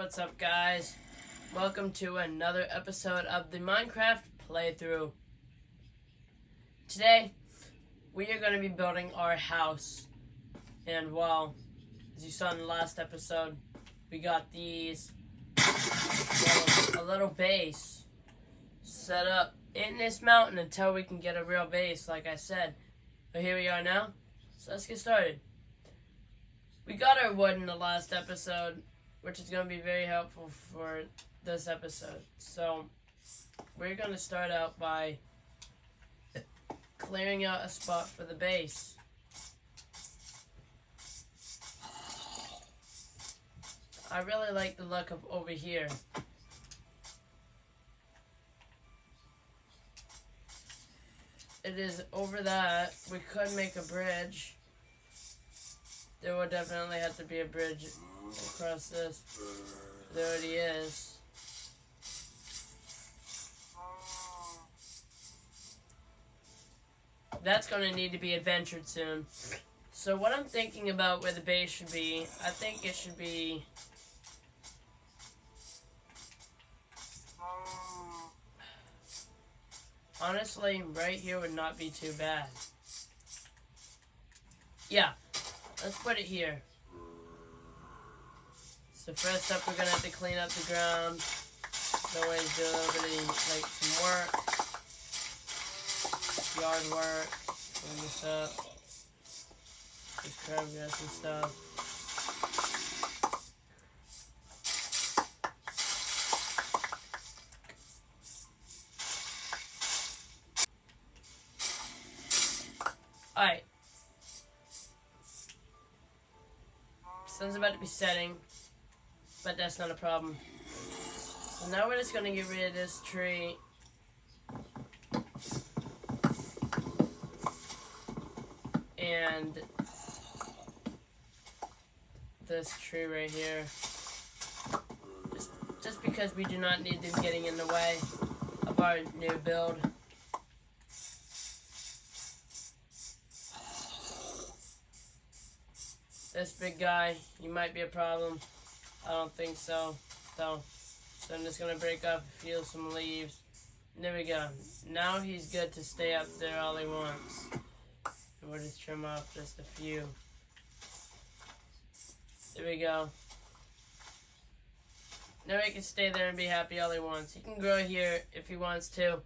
What's up, guys? Welcome to another episode of the Minecraft playthrough. Today, we are going to be building our house. And well, as you saw in the last episode, we got these, a little base set up in this mountain until we can get a real base, like I said. But here we are now, so let's get started. We got our wood in the last episode, which is going to be very helpful for this episode. So, we're going to start out by clearing out a spot for the base. I really like the look of over here. It is over that. We could make a bridge. There would definitely have to be a bridge across this. There already is. That's going to need to be adventured soon. So what I'm thinking about where the base should be, I think it should be... Honestly, right here would not be too bad. Yeah, let's put it here. So first up, we're going to have to clean up the ground. Always do a little bit of, some work. Yard work. Clean this up. Just crabgrass and stuff. Alright. Sun's about to be setting, but that's not a problem. So now we're just going to get rid of this tree. And this tree right here. Just because we do not need them getting in the way of our new build. This big guy, he might be a problem. I don't think so. So I'm just going to break up a few some leaves. And there we go. Now he's good to stay up there all he wants. And we'll just trim off just a few. There we go. Now he can stay there and be happy all he wants. He can grow here if he wants to.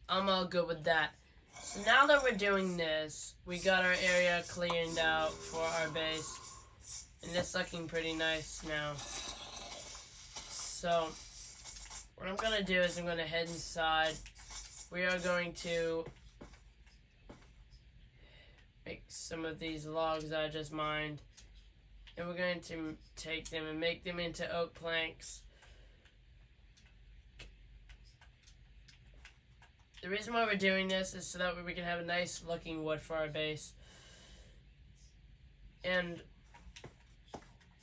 I'm all good with that. So now that we're doing this, we got our area cleaned out for our base. And it's looking pretty nice now. So, what I'm going to do is I'm going to head inside. We are going to make some of these logs I just mined. And we're going to take them and make them into oak planks. The reason why we're doing this is so that we can have a nice looking wood for our base. And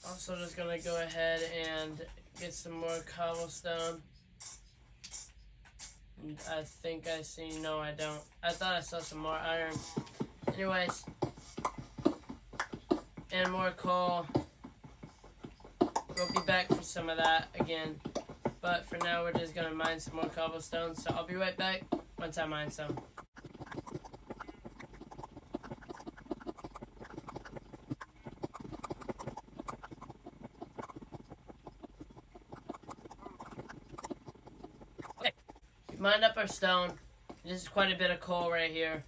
also just going to go ahead and get some more cobblestone. And I think I see, no I don't. I thought I saw some more iron. Anyways. And more coal. We'll be back for some of that again. But for now we're just going to mine some more cobblestone. So I'll be right back once I mine some. Okay, we mined up our stone. This is quite a bit of coal right here.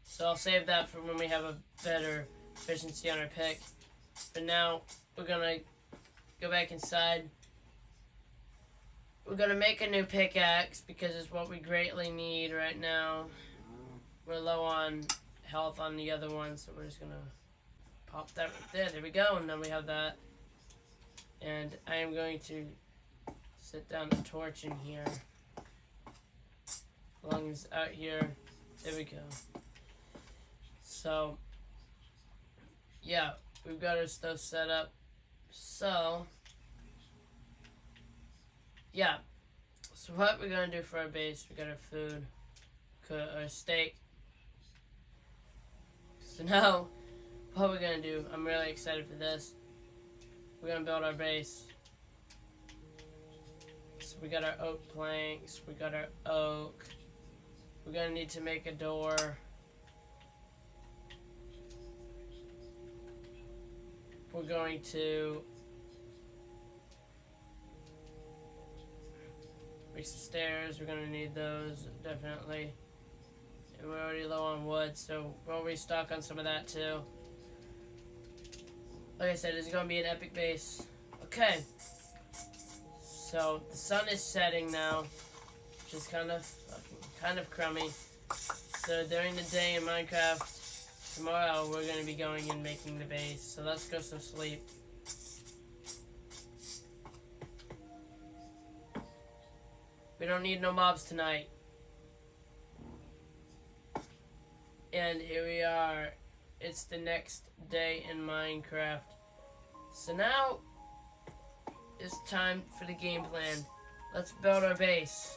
So I'll save that for when we have a better efficiency on our pick. But now we're going to go back inside. We're going to make a new pickaxe because it's what we greatly need right now. We're low on health on the other one, so we're just going to pop that right there. There we go, and then we have that. And I am going to set down the torch in here. As long as out here. There we go. So, yeah, we've got our stuff set up. So, yeah, so what we're going to do for our base, we got our food, our steak. So now, what we're going to do, I'm really excited for this. we're gonna build our base. So we got our oak planks, we got our oak. We're gonna need to make a door. We're going to make some stairs. We're gonna need those, definitely. And we're already low on wood, so we'll restock on some of that too. Like I said, it's gonna be an epic base. Okay. So the sun is setting now, which is kind of crummy. So during the day in Minecraft, tomorrow we're gonna be going and making the base. So let's go some sleep. We don't need no mobs tonight. And here we are. It's the next day in Minecraft. So now it's time for the game plan. Let's build our base.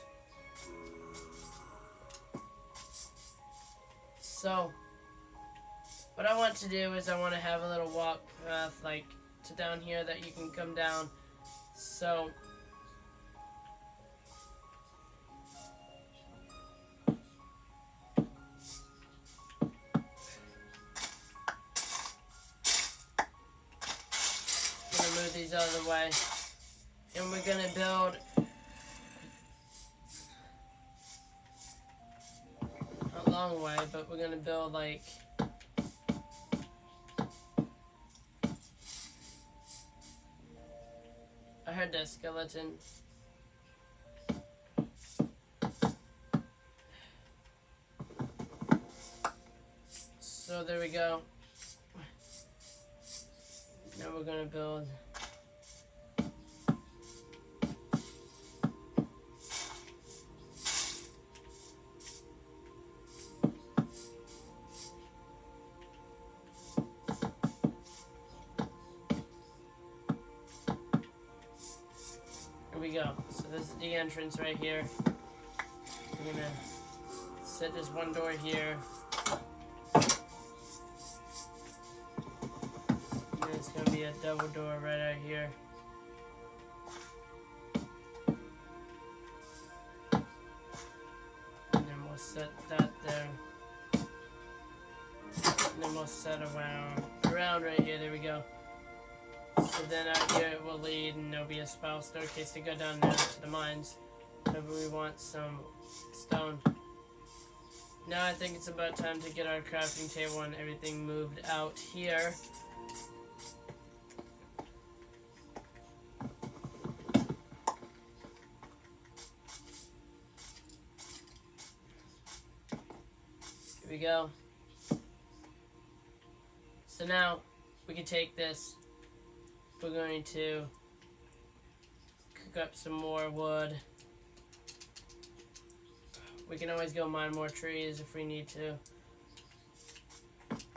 So what I want to do is I want to have a little walk path like to down here that you can come down. So move these out of the way, and we're gonna build a long way, but we're gonna build like I heard that skeleton. So there we go. Now we're gonna build here we go. So this is the entrance right here. We're gonna set this one door here. It's gonna be a double door right out here. And then we'll set that there. And then we'll set around right here. There we go. So then out here it will lead, and there'll be a spiral staircase to go down there to the mines. Whenever we want some stone. Now I think it's about time to get our crafting table and everything moved out here. Here we go. So now we can take this. We're going to cook up some more wood. We can always go mine more trees if we need to.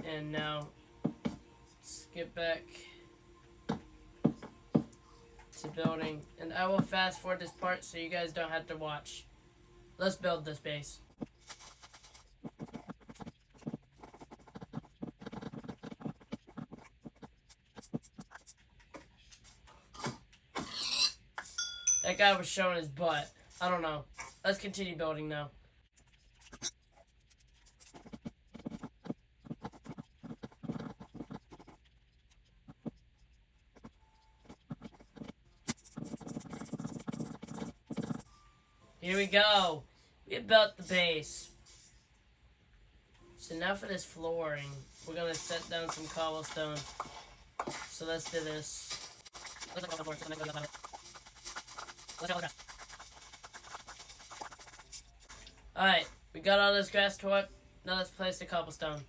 And now let's get back to building. And I will fast forward this part so you guys don't have to watch. Let's build this base. That guy was showing his butt. I don't know. Let's continue building now. Here we go. We built the base. So now for this flooring, we're gonna set down some cobblestone. So let's do this. Alright, we got all this grass tore up. Now let's place the cobblestone.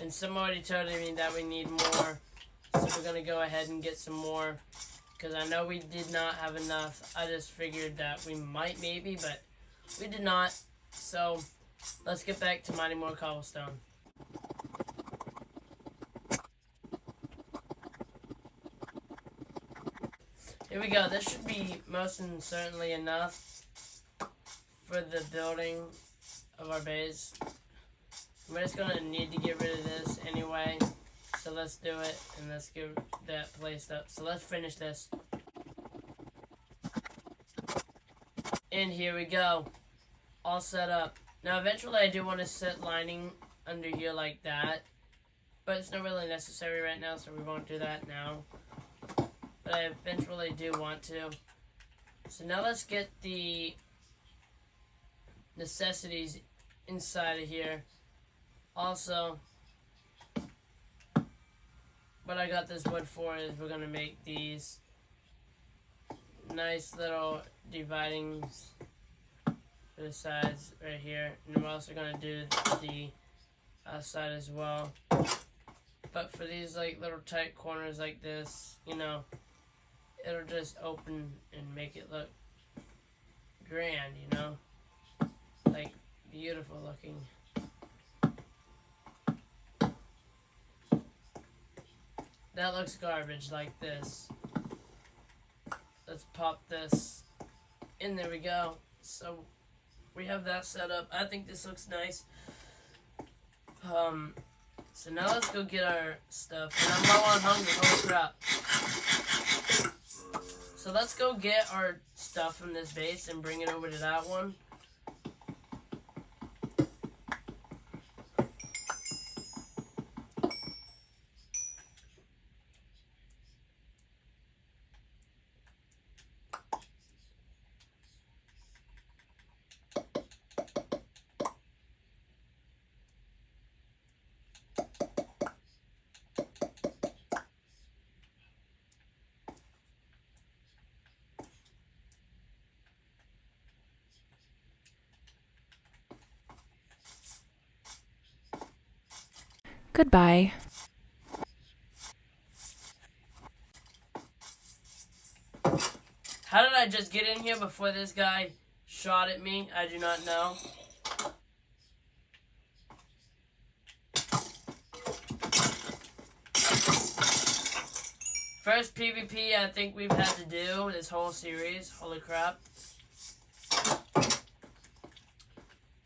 And someone already told me that we need more. So we're gonna go ahead and get some more. Because I know we did not have enough. I just figured that we might maybe, but we did not. So let's get back to mining more cobblestone. Here we go. This should be most and certainly enough for the building of our base. We're just gonna need to get rid of this anyway. So let's do it, and let's get that placed up. So let's finish this. And here we go. All set up. Now eventually I do want to set lining under here like that. But it's not really necessary right now, so we won't do that now. But I eventually do want to. So now let's get the necessities inside of here. Also, what I got this wood for is we're going to make these nice little dividings for the sides right here. And we're also going to do the outside as well. But for these like little tight corners like this, you know, it'll just open and make it look grand, you know? Like, beautiful looking. That looks garbage like this. Let's pop this in. There we go. So we have that set up. I think this looks nice. So now let's go get our stuff. And I'm low on hunger. Holy crap. So let's go get our stuff from this base and bring it over to that one. Goodbye. How did I just get in here before this guy shot at me? I do not know. First PvP I think we've had to do this whole series. Holy crap.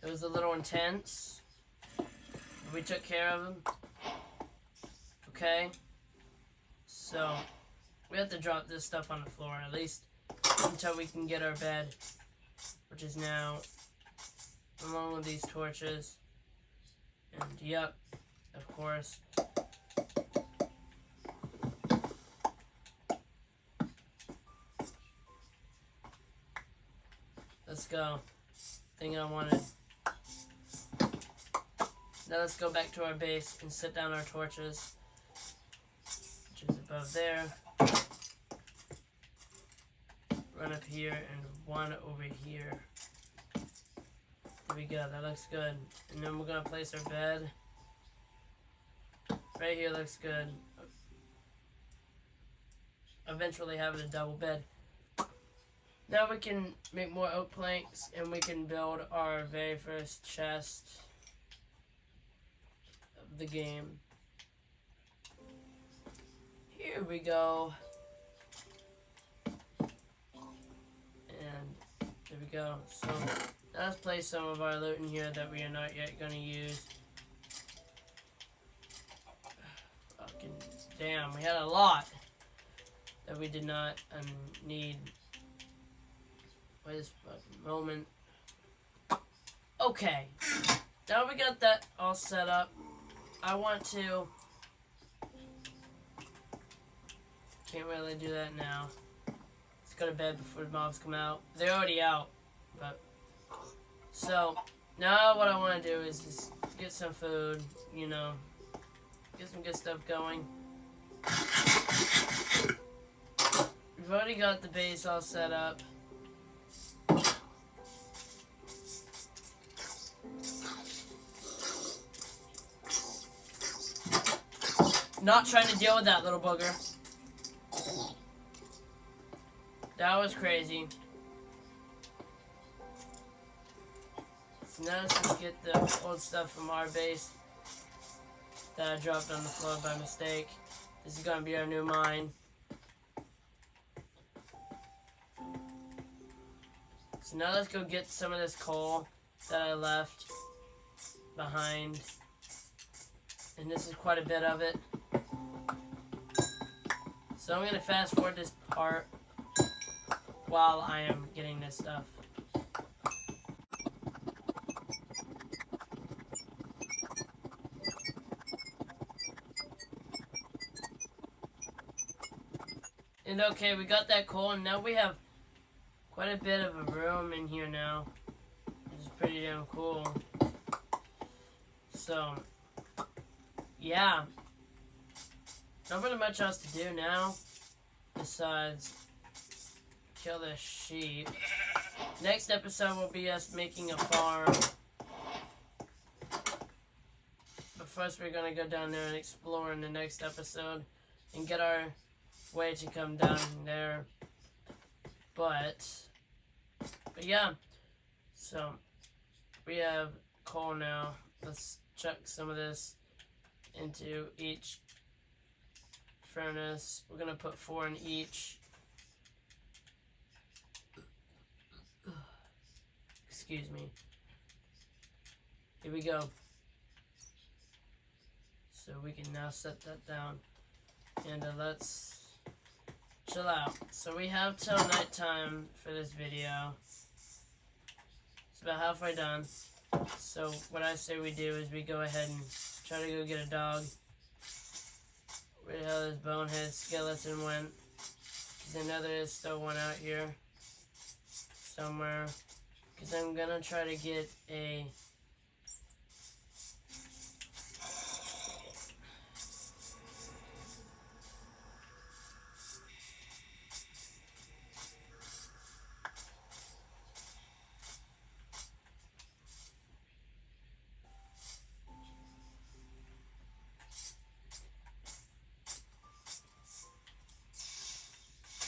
It was a little intense. We took care of him. Okay. So, we have to drop this stuff on the floor, at least until we can get our bed, which is now along with these torches. And yep, of course. Let's go. Thing I wanted. Now let's go back to our base and set down our torches, which is above there. Run up here and one over here. There we go, that looks good. And then we're gonna place our bed. Right here looks good. Eventually having a double bed. Now we can make more oak planks and we can build our very first chest of the game. Here we go. And there we go. So now let's place some of our loot in here that we are not yet going to use. Fucking damn, we had a lot that we did not need. Wait this fucking moment. Okay. Now we got that all set up. I want to... Can't really do that now. Let's go to bed before the mobs come out. They're already out. But... So, now what I want to do is just get some food, you know. Get some good stuff going. We've already got the base all set up. Not trying to deal with that little booger. That was crazy. So now let's just get the old stuff from our base that I dropped on the floor by mistake. This is gonna be our new mine. So now let's go get some of this coal that I left behind And this is quite a bit of it. So I'm going to fast forward this part while I am getting this stuff. And okay, we got that coal, and now we have quite a bit of a room in here now, which is pretty damn cool. So, yeah. Not really much else to do now, besides kill this sheep. Next episode will be us making a farm. But first we're going to go down there and explore in the next episode and get our way to come down there. But yeah, so we have coal now. Let's chuck some of this into each furnace. We're gonna put 4 in each. Excuse me. Here we go. So we can now set that down. And let's chill out. So we have till nighttime for this video. It's about halfway done. So what I say we do is we go ahead and try to go get a dog. Where the hell this bonehead skeleton went? Because I know there is still one out here somewhere. Because I'm gonna try to get a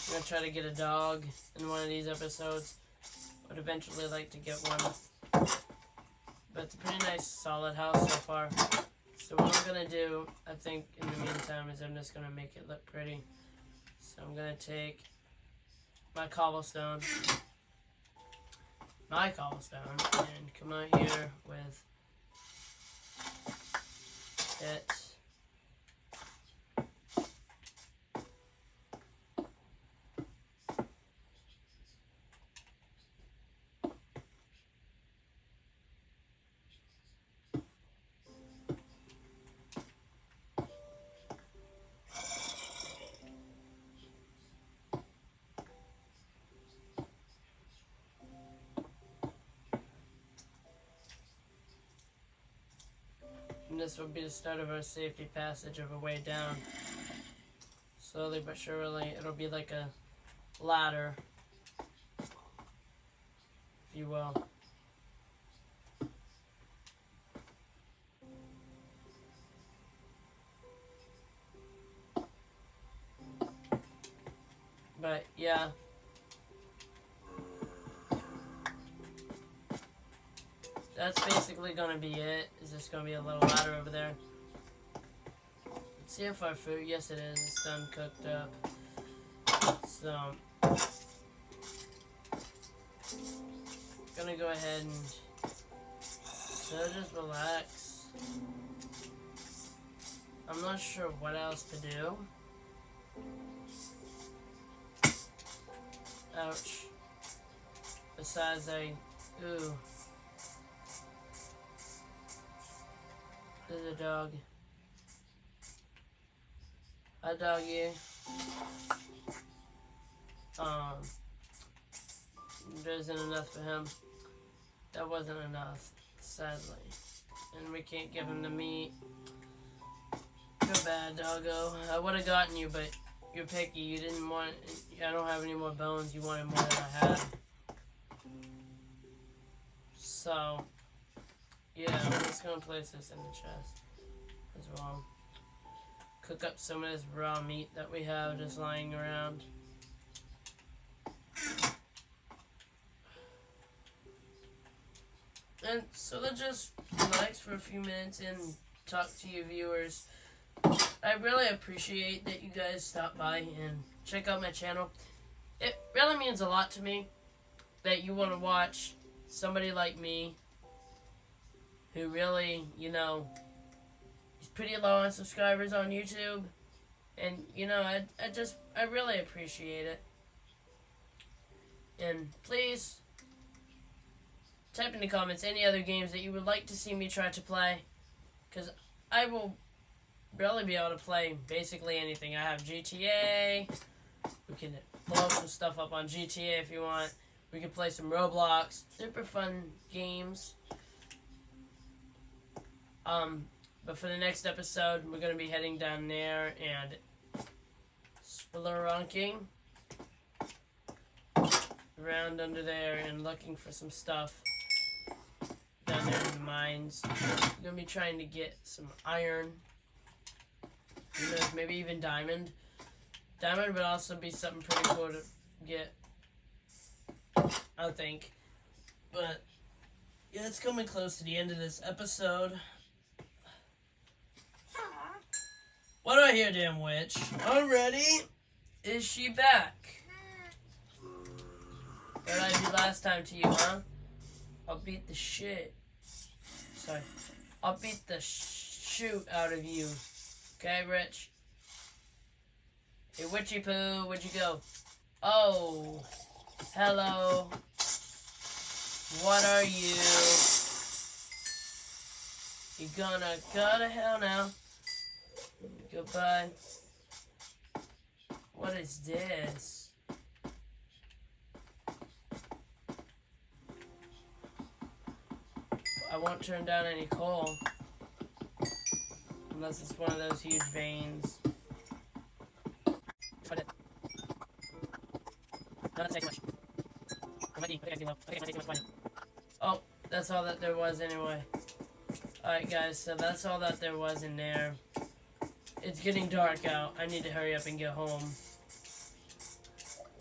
I'm gonna try to get a dog in one of these episodes. Would eventually like to get one. But it's a pretty nice solid house so far. So what I'm gonna do, I think in the meantime, is I'm just gonna make it look pretty. So I'm gonna take my cobblestone, and come out here with it. And this will be the start of our safety passage of a way down. Slowly but surely, it'll be like a ladder, if you will. But yeah. That's basically gonna be it. Is just gonna be a little ladder over there. Let's see if our food, yes it is, it's done cooked up. So, gonna go ahead and just relax. I'm not sure what else to do. Ouch. Besides ooh. There's a dog. Hi, doggy. There isn't enough for him. That wasn't enough, sadly. And we can't give him the meat. Too bad, doggo. I would have gotten you, but you're picky. You didn't want... I don't have any more bones. You wanted more than I had. So... yeah, I'm just gonna place this in the chest as well. Cook up some of this raw meat that we have just lying around. And so let's just relax for a few minutes and talk to you viewers. I really appreciate that you guys stop by and check out my channel. It really means a lot to me that you want to watch somebody like me who really, you know, is pretty low on subscribers on YouTube. And, you know, I really appreciate it. And please, type in the comments any other games that you would like to see me try to play. Because I will really be able to play basically anything. I have GTA. We can blow some stuff up on GTA if you want. We can play some Roblox. Super fun games. But for the next episode, we're going to be heading down there and spelunking around under there and looking for some stuff down there in the mines. We're going to be trying to get some iron. Who knows, maybe even diamond. Diamond would also be something pretty cool to get, I think. But, yeah, it's coming close to the end of this episode. What do I hear, damn witch? Already? Is she back? What did I do last time to you, huh? I'll beat the shit. Sorry. I'll beat the shoot out of you. Okay, Rich? Hey, Witchy Poo, where'd you go? Oh. Hello. What are you? You gonna go to hell now? Goodbye. What is this? I won't turn down any coal. Unless it's one of those huge veins. Put it. No, that's taking much. I might be low. Okay, it's not taking much money. Oh, that's all that there was anyway. Alright guys, so that's all that there was in there. It's getting dark out. I need to hurry up and get home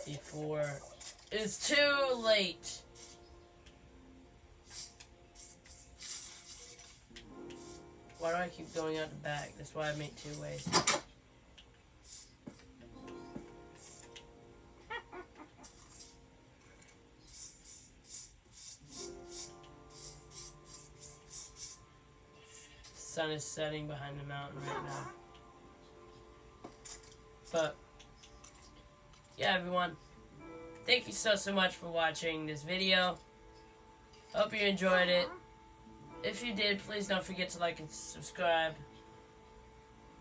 before it's too late. Why do I keep going out the back? That's why I make two ways. The sun is setting behind the mountain right now. But, yeah, everyone. Thank you so much for watching this video. Hope you enjoyed it. If you did, please don't forget to like and subscribe.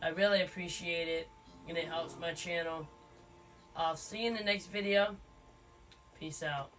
I really appreciate it, and it helps my channel. I'll see you in the next video. Peace out.